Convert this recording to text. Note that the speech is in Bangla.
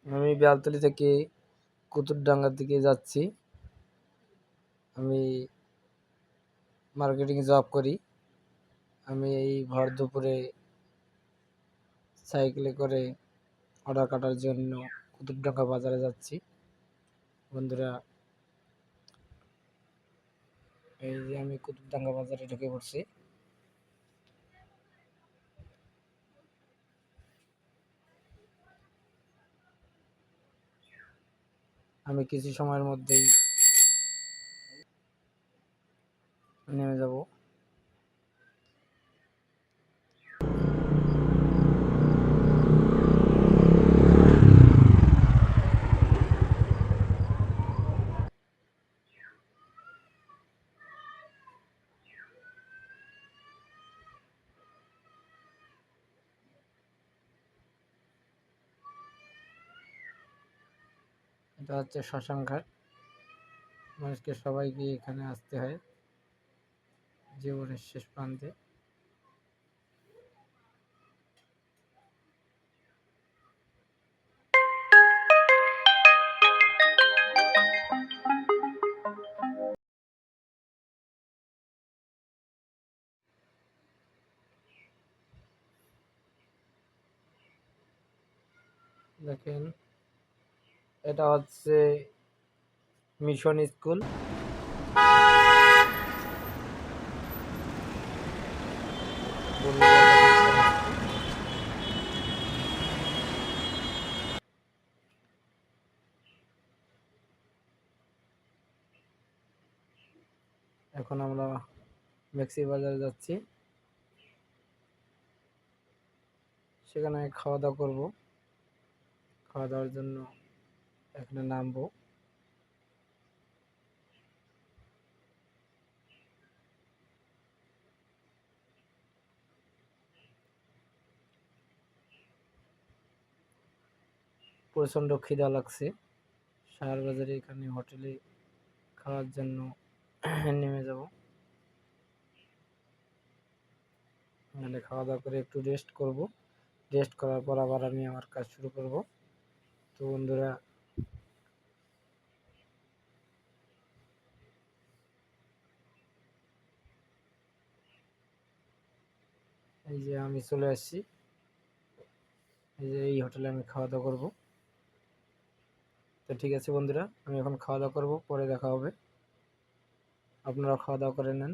আমি বেলতলি থেকে কুতুবডাঙ্গার দিকে যাচ্ছি। আমি মার্কেটিং জব করি। আমি এই ভর দুপুরে সাইকেলে করে অর্ডার কাটার জন্য কুতুবডাঙ্গা বাজারে যাচ্ছি। বন্ধুরা, এই যে আমি কুতুবডাঙ্গা বাজারে ঢুকে পড়ছি। আমি কিছু সময়ের মধ্যেই নেমে যাব। এটা হচ্ছে শ্মশান ঘাট। মানুষকে সবাইকে এখানে আসতে হয় জীবনের শেষ প্রান্তে। দেখেন, এটা হচ্ছে মিশন স্কুল। এখন আমরা মেক্সি বাজারে যাচ্ছি, সেখানে খাওয়া দাওয়া করবো। খাওয়া দাওয়ার জন্য এখানে নামবো। প্রচণ্ড খিদা লাগছে। শাহর বাজারে এখানে হোটেলে খাওয়ার জন্য নেমে যাব। এখানে খাওয়া দাওয়া করে একটু রেস্ট করব। রেস্ট করার পর আবার আমি আমার কাজ শুরু করব। তো বন্ধুরা, এই যে আমি চলে আসছি। এই যে এই হোটেলে আমি খাওয়া দাওয়া করব। তো ঠিক আছে বন্ধুরা, আমি এখন খাওয়া দাওয়া করব, পরে দেখা হবে। আপনারা খাওয়া দাওয়া করে নেন।